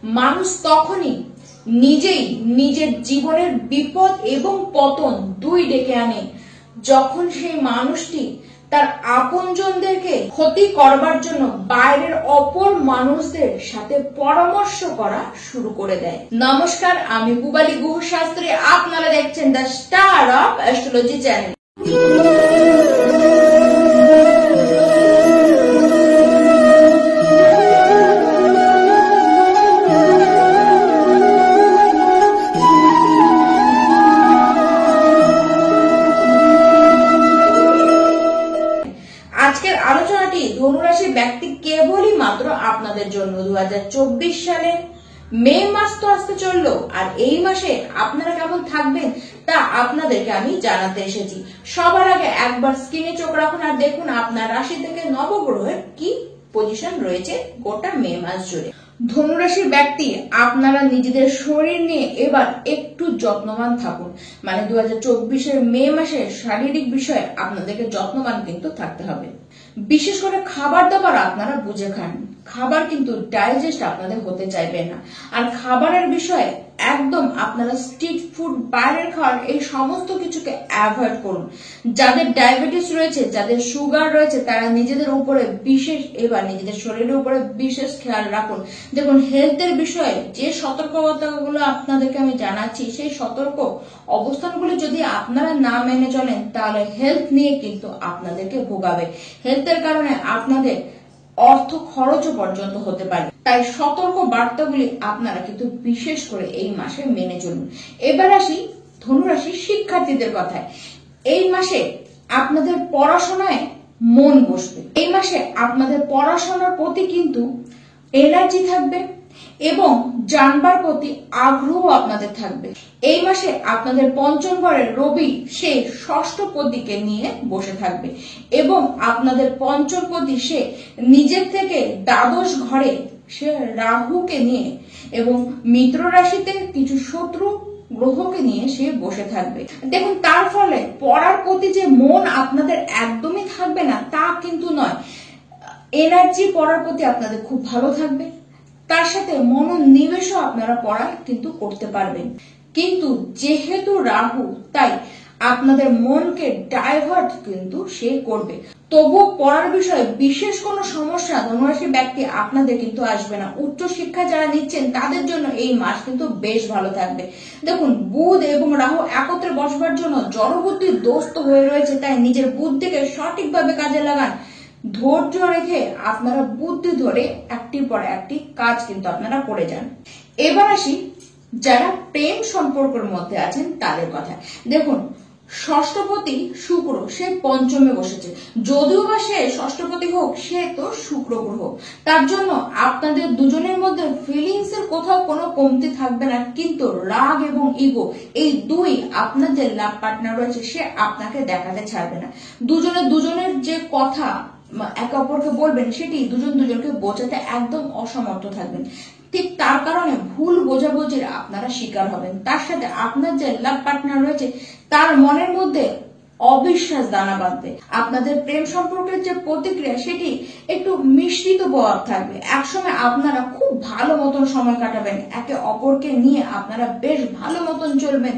মানুষ তখনই নিজেই নিজের জীবনের বিপদ এবং পতন দুই ডেকে আনে যখন সেই মানুষটি তার আপনজনদেরকে ক্ষতি করবার জন্য বাইরের অপর মানুষদের সাথে পরামর্শ করা শুরু করে দেয়। নমস্কার, আমি পুবালি গুহ শাস্ত্রী, আপনারা দেখছেন the star of astrology channel. আজকের আলোচনাটি ধনুরাশি ব্যক্তি কেবলই মাত্র আপনাদের জন্য। 2024 সালের মে মাস তো আসতে চললো, আর এই মাসে আপনারা কেমন থাকবেন তা আপনাদেরকে আমি জানাতে এসেছি। সবার আগে একবার স্ক্রিনে চোখ রাখুন আর দেখুন আপনার রাশি থেকে নবগ্রহের কি পজিশন রয়েছে গোটা মে মাস জুড়ে। ধনুরাশির ব্যক্তি আপনারা নিজেদের শরীর নিয়ে এবার একটু যত্নবান থাকুন। মানে 2024 মে মাসে শারীরিক বিষয়ে আপনাদেরকে যত্নবান কিন্তু থাকতে হবে। বিশেষ করে খাবার দাবার আপনারা বুঝে খান। খাবার কিন্তু ডাইজেস্ট আপনাদের হতে চাইবে না। আর খাবারের বিষয়ে একদম আপনারা স্ট্রিট ফুড, বাইরের খাবার, এই সমস্ত কিছুকে অ্যাভয়েড করুন। যাদের ডায়াবেটিস রয়েছে, যাদের সুগার রয়েছে, তারা নিজেদের উপরে এবার নিজেদের শরীরের উপরে বিশেষ খেয়াল রাখুন। দেখুন, হেলথের বিষয়ে যে সতর্কতাগুলো আপনাদেরকে আমি জানাচ্ছি, সেই সতর্ক অবস্থানগুলি যদি আপনারা না মেনে চলেন তাহলে হেলথ নিয়ে কিন্তু আপনাদেরকে ভোগাবে। হেলথের কারণে আপনাদের অর্থ খরচও পর্যন্ত হতে পারে। তাই সতর্ক বার্তাগুলি আপনারা কিন্তু বিশেষ করে এই মাসে মেনে চলুন। এবার আসি ধনুরাশির শিক্ষার্থীদের কথায়। এই মাসে আপনাদের পড়াশোনায় মন বসবে। এই মাসে আপনাদের পড়াশোনার প্রতি কিন্তু এনার্জি থাকবে এবং জানবার প্রতি আগ্রহ আপনাদের থাকবে। এই মাসে আপনাদের পঞ্চম ঘরের রবি সে ষষ্ঠ পতিকে নিয়ে বসে থাকবে এবং আপনাদের পঞ্চম পতি সে নিজের থেকে দ্বাদশ ঘরে সে রাহুকে নিয়ে এবং মিত্র রাশিতে কিছু শত্রু গ্রহকে নিয়ে সে বসে থাকবে। দেখুন, তার ফলে পড়ার প্রতি যে মন আপনাদের একদমই থাকবে না তা কিন্তু নয়। এনার্জি পড়ার প্রতি আপনাদের খুব ভালো থাকবে, তার সাথে মনোনিবেশও আপনারা পড়ায় কিন্তু করতে পারবেন। কিন্তু যেহেতু রাহু, তাই আপনাদের মনকে ডাইভার্ট কিন্তু সে করবে। তবুও পড়ার বিষয়ে বিশেষ কোনো সমস্যা ধনুরাশি ব্যক্তি আপনাদের কিন্তু আসবে না। উচ্চ শিক্ষা যারা নিচ্ছেন তাদের জন্য এই মাস কিন্তু বেশ ভালো থাকবে। দেখুন, বুধ এবং রাহু একত্রে বসবার জন্য জড়বুদ্ধি দোস্ত হয়ে রয়েছে, তাই নিজের বুদ্ধিকে সঠিকভাবে কাজে লাগান। ধৈর্য রেখে আপনারা বুদ্ধি ধরে একটির পর একটি কাজ কিন্তু আপনারা করে যান। এবার আসি যারা প্রেম সম্পর্কের মধ্যে আছেন তাদের কথা। দেখুন, ষষ্ঠপতি শুক্র সে পঞ্চমে বসেছে। যদিও বা সে ষষ্ঠপতি হোক, সে তো শুক্র গ্রহ। তার জন্য আপনাদের দুজনের মধ্যে ফিলিংস এর কোথাও কোনো কমতি থাকবে না। কিন্তু রাগ এবং ইগো, এই দুই আপনার যে লাভ পার্টনার রয়েছে সে আপনাকে দেখাতে ছাড়বে না। দুজনের যে কথা একে অপরকে বলবেন সেটি দুজনকে বোঝাতে একদম অসমর্থ থাকবেন। ঠিক তার কারণে ভুল বোঝাবুঝির আপনারা শিকার হবেন। তার সাথে আপনার যে লাভ পার্টনার রয়েছে তার মনের মধ্যে অবিশ্বাস দানা বাঁধবে। আপনাদের প্রেম সম্পর্কের যে প্রতিক্রিয়া সেটি একটু মিশ্রিত প্রভাব থাকবে। একসময় আপনারা খুব ভালো মতন সময় কাটাবেন, একে অপরকে নিয়ে আপনারা বেশ ভালো মতন চলবেন,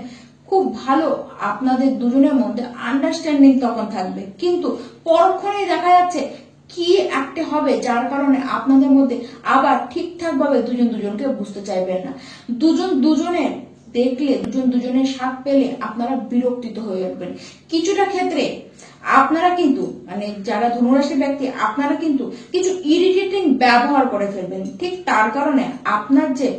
খুব ভালো আপনাদের দুজনের মধ্যে আন্ডারস্ট্যান্ডিং তখন থাকবে। কিন্তু পরক্ষণে দেখা যাচ্ছে কি একটা হবে যার কারণে আপনাদের মধ্যে আবার ঠিকঠাক ভাবে দুজনকে বুঝতে চাইবেন না। দুজনের দেখলে দুজনের স্বাদ পেলে আপনারা বিরক্তিত হয়ে উঠবেন। কিছুটা ক্ষেত্রে আপনারা কিন্তু মানে যারা ধনুরাশি ব্যক্তি আপনারা কিন্তু কিছু ইরিটেটিং ব্যবহার করে ফেলবেন। ঠিক তার কারণে আপনার যে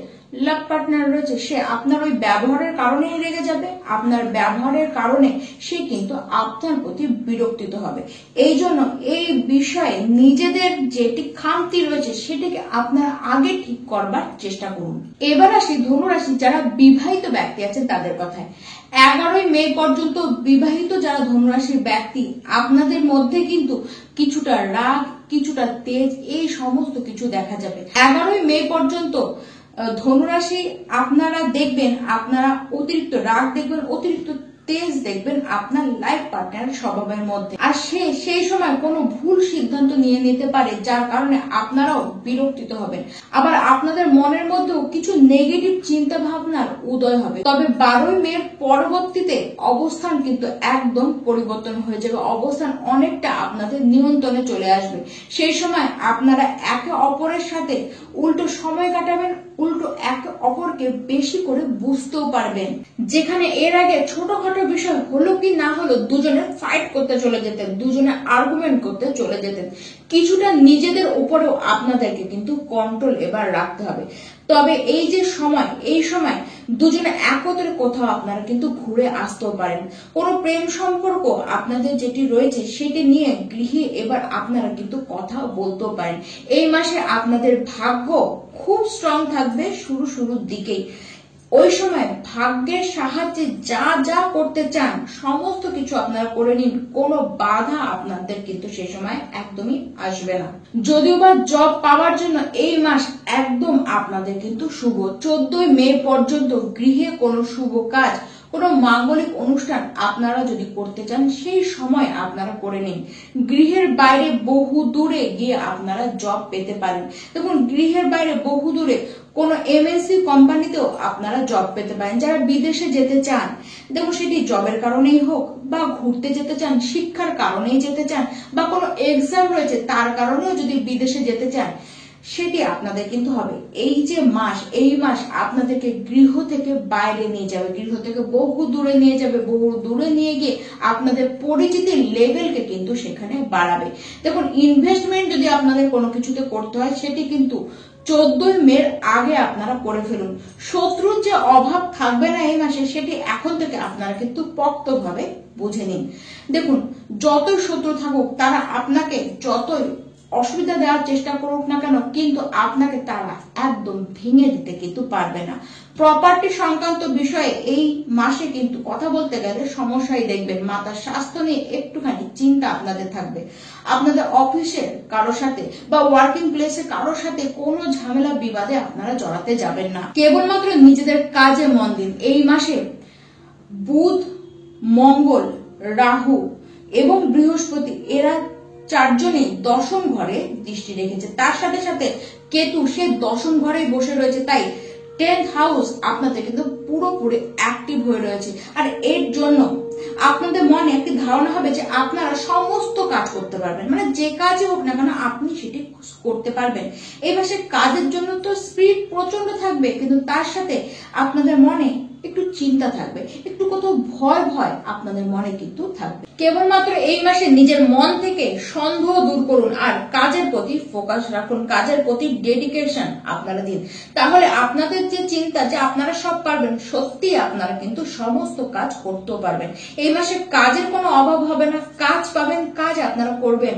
লাভ পার্টনার রয়েছে সে আপনার ওই ব্যবহারের কারণেই রেগে যাবে। আপনার ব্যবহারের কারণে সে কিন্তু আপনার প্রতি বিরক্তিত হবে। এই জন্য এই বিষয়ে নিজেদের যেটি খামতি রয়েছে সেটিকে আপনারা আগে ঠিক করবার চেষ্টা করুন। এবার আসি ধনুরাশি যারা বিবাহিত ব্যক্তি আছেন তাদের কথায়। 11ই মে পর্যন্ত বিবাহিত যারা ধনুরাশির ব্যক্তি আপনাদের মধ্যে কিন্তু কিছুটা রাগ, কিছুটা তেজ, এই সমস্ত কিছু দেখা যাবে। 11ই মে পর্যন্ত ধনুরাশি আপনারা দেখবেন আপনারা অতিরিক্ত রাগ দেখবেন, অতিরিক্ত তেজ দেখবেন আপনার লাইফ পার্টনার স্বভাবের মধ্যে। আর সেই সময় কোনো ভুল সিদ্ধান্ত নিয়ে নিতে পারে, যার কারণে আপনারাও বিরক্তিত হবেন। আবার আপনাদের মনের মধ্যেও কিছু নেগেটিভ চিন্তা ভাবনার উদয় হবে। তবে 12 মের পরবর্তীতে অবস্থান কিন্তু একদম পরিবর্তন হয়ে যাবে, অবস্থান অনেকটা আপনাদের নিয়ন্ত্রণে চলে আসবে। সেই সময় আপনারা একে অপরের সাথে উল্টো সময় কাটাবেন, উল্টো একে অপরকে বেশি করে বুঝতেও পারবেন। যেখানে এর আগে ছোটখাটো বিষয় হলো কি না হলো দুজনে ফাইট করতে চলে যেতেন, দুজনে আর্গুমেন্ট করতে চলে যেতেন, কিছুটা নিজেদের উপরেও আপনাদেরকে কিন্তু কন্ট্রোল এবার রাখতে হবে। তবে এই যে সময়, এই সময় দুজনে একত্রে কোথাও আপনারা কিন্তু ঘুরে আসতেও পারেন। কোনো প্রেম সম্পর্ক আপনাদের যেটি রয়েছে সেটি নিয়ে গৃহে এবার আপনারা কিন্তু কথা বলতেও পারেন। এই মাসে আপনাদের ভাগ্য খুব স্ট্রং থাকবে শুরুর দিকেই। ওই সময় ভাগ্যের সাহায্যে যা যা করতে চান সমস্ত কিছু আপনারা করে নিন, কোনো বাধা আপনাদের কিন্তু সেই সময় একদমই আসবে না। যদিও বা জব পাওয়ার জন্য এই মাস একদম আপনাদের কিন্তু শুভ। 14 মে পর্যন্ত গৃহে কোনো শুভ কাজ, কোনো মাঙ্গলিক অনুষ্ঠান আপনারা যদি করতে চান সেই সময় আপনারা করে নিন। গৃহের বাইরে বহু দূরে গিয়ে আপনারা জব পেতে পারেন। দেখুন, গৃহের বাইরে বহু দূরে কোনো এমএনসি কোম্পানিতেও আপনারা জব পেতে পারেন। যারা বিদেশে যেতে চান, দেখুন সেটি জবের কারণেই হোক বা ঘুরতে যেতে চান, শিক্ষার কারণেই যেতে চান, বা কোনো এক্সাম রয়েছে তার কারণেও যদি বিদেশে যেতে চান, সেটি আপনাদের কিন্তু হবে। এই যে মাস, এই মাস আপনাদেরকে গৃহ থেকে বাইরে নিয়ে যাবে, গৃহ থেকে বহু দূরে নিয়ে যাবে, বহু দূরে নিয়ে গিয়ে আপনাদের পরিচিতির লেভেলকে কিন্তু সেখানে বাড়াবে। দেখুন, ইনভেস্টমেন্ট যদি আপনাদের কোনো কিছুতে করতে হয় সেটি কিন্তু 14 মের আগে আপনারা করে ফেলুন। শত্রুর যে অভাব থাকবে না এই মাসে, সেটি এখন থেকে আপনারা কিন্তু পোক্তভাবে বুঝে নিন। দেখুন, যতই শত্রু থাকুক, তারা আপনাকে যতই অসুবিধা দেওয়ার চেষ্টা করুক না কেন, কিন্তু আপনাকে তারা একদম ভেঙে দিতে কিন্তু পারবে না। প্রপার্টি সংক্রান্ত বিষয়ে এই মাসে কিন্তু কথা বলতে গেলে সমস্যাই দেখবেন। মাতার স্বাস্থ্য নিয়ে একটুখানি চিন্তা আপনাদের থাকবে। আপনাদের অফিসের কারোর সাথে বা ওয়ার্কিং প্লেসে কারোর সাথে কোনো ঝামেলা বিবাদে আপনারা জড়াতে যাবেন না। কেবলমাত্র নিজেদের কাজে মন দিন। এই মাসে বুধ, মঙ্গল, রাহু এবং বৃহস্পতি এরা 4 জনেই 10ম ঘরে দৃষ্টি রেখেছে। তার সাথে সাথে কেতু সে 10ম ঘরেই বসে রয়েছে। তাই 10th হাউস আপনাদের কিন্তু পুরোপুরি অ্যাক্টিভ হয়ে রয়েছে। আর এর জন্য আপনাদের মনে একটি ধারণা হবে যে আপনারা সমস্ত কাজ করতে পারবেন, মানে যে কাজই হোক না কেন আপনি সেটি করতে পারবেন। এই মাসে কাজের জন্য তো স্পিড প্রচন্ড থাকবে, কিন্তু তার সাথে আপনাদের মনে একটু চিন্তা থাকবে, একটু কোথাও ভয় ভয় আপনাদের মনে কিন্তু থাকবে। কেবলমাত্র এই মাসে নিজের মন থেকে সন্দেহ দূর করুন আর কাজের প্রতি ফোকাস রাখুন, কাজের প্রতি ডেডিকেশন আপনারা দিন। তাহলে আপনাদের যে চিন্তা যে আপনারা সব পারবেন, সত্যি আপনারা কিন্তু সমস্ত কাজ করতেও পারবেন। এই মাসে কাজের কোনো অভাব হবে না, কাজ পাবেন, কাজ আপনারা করবেন।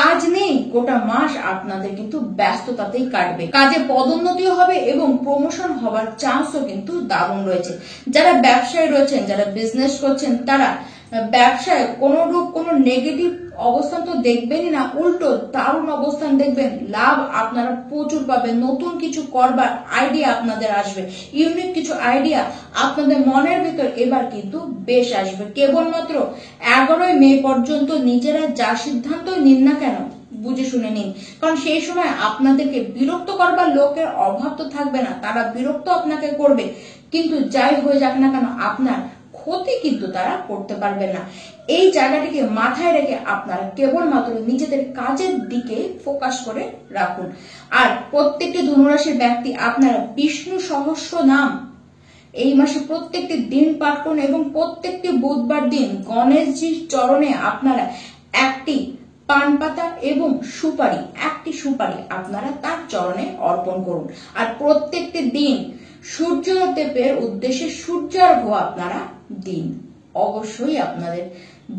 কাজ নেই, গোটা মাস আপনাদের কিন্তু ব্যস্ততাতেই কাটবে। কাজে পদোন্নতিও হবে এবং প্রমোশন হওয়ার চান্সও কিন্তু দারুণ রয়েছে। যারা ব্যবসায় রয়েছেন, যারা বিজনেস করছেন, তারা ব্যবসায় কোনো নেগেটিভ অবস্থান তো দেখবেনই না, উল্টো দারুণ অবস্থান দেখবেন। লাভ আপনারা প্রচুর পাবেন, নতুন কিছু করবার আইডিয়া আপনাদের আসবে, ইউনিক কিছু আইডিয়া আপনাদের মনের ভিতর এবার কিন্তু বেশ আসবে। কেবলমাত্র 11 মে পর্যন্ত নিজেরা যা সিদ্ধান্ত নিন না কেন বুঝে শুনে নিন, কারণ সেই সময় আপনাদেরকে বিরক্ত করবার লোকের অভাব তো থাকবে না। তারা বিরক্ত আপনাকে করবে, কিন্তু যাই হয়ে যাক না কেন আপনার ক্ষতি কিন্তু তারা করতে পারবে না। এই জায়গাটিকে মাথায় রেখে আপনারা কেবলমাত্র নিজেদের কাজের দিকে ফোকাস করে রাখুন। আর প্রত্যেকটি ধনুরাশির ব্যক্তি আপনারা বিষ্ণু সহস্র নাম এই মাসে প্রত্যেকটি দিন পাঠ করুন এবং প্রত্যেকটি বুধবার দিন গণেশজির চরণে আপনারা একটি পান পাতা এবং একটি সুপারি আপনারা তার চরণে অর্পণ করুন। আর প্রত্যেকটি দিন সূর্যদেবের উদ্দেশ্যে সূর্যার্ঘ্য আপনারা দিন। অবশ্যই আপনাদের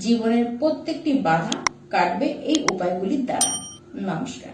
জীবনের প্রত্যেকটি বাধা কাটবে এই উপায়গুলির দ্বারা। নমস্কার।